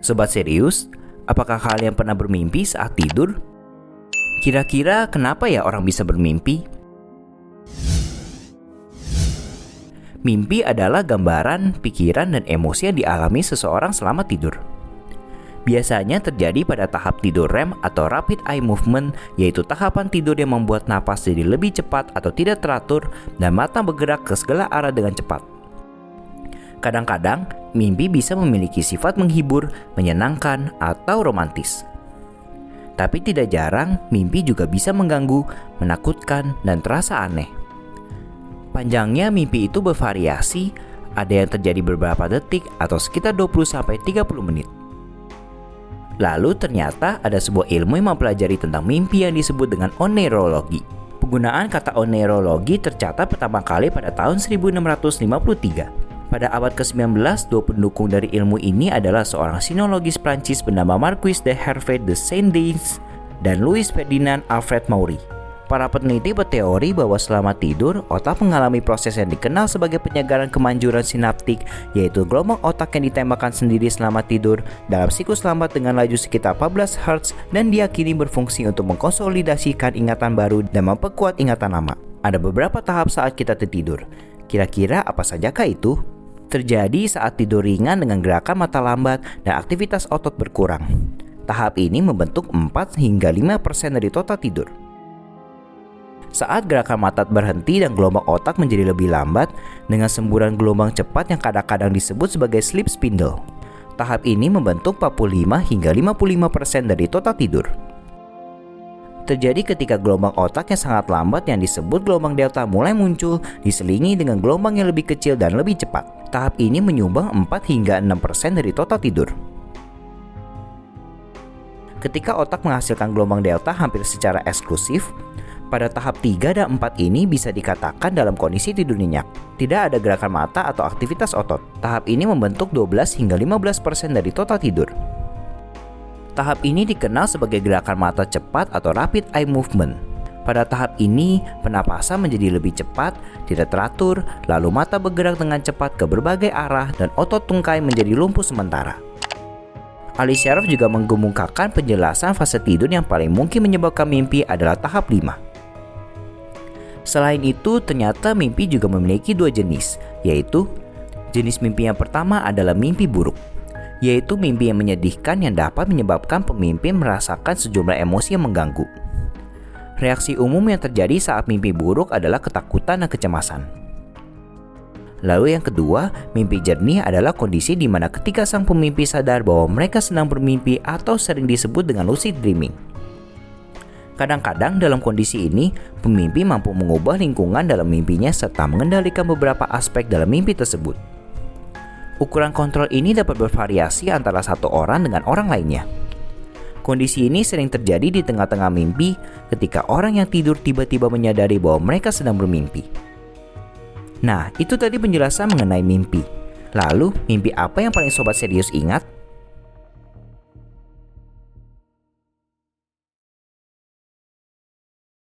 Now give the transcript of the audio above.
Sobat serius, apakah kalian pernah bermimpi saat tidur? Kira-kira kenapa ya orang bisa bermimpi? Mimpi adalah gambaran, pikiran, dan emosi yang dialami seseorang selama tidur. Biasanya terjadi pada tahap tidur REM atau Rapid Eye Movement, yaitu tahapan tidur yang membuat napas jadi lebih cepat atau tidak teratur dan mata bergerak ke segala arah dengan cepat. Kadang-kadang, mimpi bisa memiliki sifat menghibur, menyenangkan, atau romantis. Tapi tidak jarang, mimpi juga bisa mengganggu, menakutkan, dan terasa aneh. Panjangnya mimpi itu bervariasi, ada yang terjadi beberapa detik atau sekitar 20-30 menit. Lalu ternyata ada sebuah ilmu yang mempelajari tentang mimpi yang disebut dengan oneirologi. Penggunaan kata oneirologi tercatat pertama kali pada tahun 1653. Pada abad ke-19, dua pendukung dari ilmu ini adalah seorang sinologis Prancis bernama Marquis de Hervé de Saint-Denis dan Louis Ferdinand Alfred Maury. Para peneliti berteori bahwa selama tidur, otak mengalami proses yang dikenal sebagai penyegaran kemanjuran sinaptik, yaitu gelombang otak yang ditembakkan sendiri selama tidur dalam siklus lambat dengan laju sekitar 14 Hz dan diyakini berfungsi untuk mengkonsolidasikan ingatan baru dan memperkuat ingatan lama. Ada beberapa tahap saat kita tertidur. Kira-kira apa sajakah itu? Terjadi saat tidur ringan dengan gerakan mata lambat dan aktivitas otot berkurang. Tahap ini membentuk 4 hingga 5% dari total tidur. Saat gerakan mata berhenti dan gelombang otak menjadi lebih lambat dengan semburan gelombang cepat yang kadang-kadang disebut sebagai sleep spindle. Tahap ini membentuk 45 hingga 55% dari total tidur. Terjadi ketika gelombang otak yang sangat lambat yang disebut gelombang delta mulai muncul, diselingi dengan gelombang yang lebih kecil dan lebih cepat. Tahap ini menyumbang 4 hingga 6% dari total tidur. Ketika otak menghasilkan gelombang delta hampir secara eksklusif, pada tahap 3 dan 4 ini bisa dikatakan dalam kondisi tidur nyenyak. Tidak ada gerakan mata atau aktivitas otot. Tahap ini membentuk 12 hingga 15% dari total tidur. Tahap ini dikenal sebagai gerakan mata cepat atau Rapid Eye Movement. Pada tahap ini, pernapasan menjadi lebih cepat, tidak teratur, lalu mata bergerak dengan cepat ke berbagai arah dan otot tungkai menjadi lumpuh sementara. Ali Sharaf juga mengemukakan penjelasan fase tidur yang paling mungkin menyebabkan mimpi adalah tahap 5. Selain itu, ternyata mimpi juga memiliki dua jenis, yaitu jenis mimpi yang pertama adalah mimpi buruk, yaitu mimpi yang menyedihkan yang dapat menyebabkan pemimpin merasakan sejumlah emosi yang mengganggu. Reaksi umum yang terjadi saat mimpi buruk adalah ketakutan dan kecemasan. Lalu yang kedua, mimpi jernih adalah kondisi di mana ketika sang pemimpi sadar bahwa mereka sedang bermimpi atau sering disebut dengan lucid dreaming. Kadang-kadang dalam kondisi ini, pemimpi mampu mengubah lingkungan dalam mimpinya serta mengendalikan beberapa aspek dalam mimpi tersebut. Ukuran kontrol ini dapat bervariasi antara satu orang dengan orang lainnya. Kondisi ini sering terjadi di tengah-tengah mimpi ketika orang yang tidur tiba-tiba menyadari bahwa mereka sedang bermimpi. Nah, itu tadi penjelasan mengenai mimpi. Lalu, mimpi apa yang paling sobat serius ingat?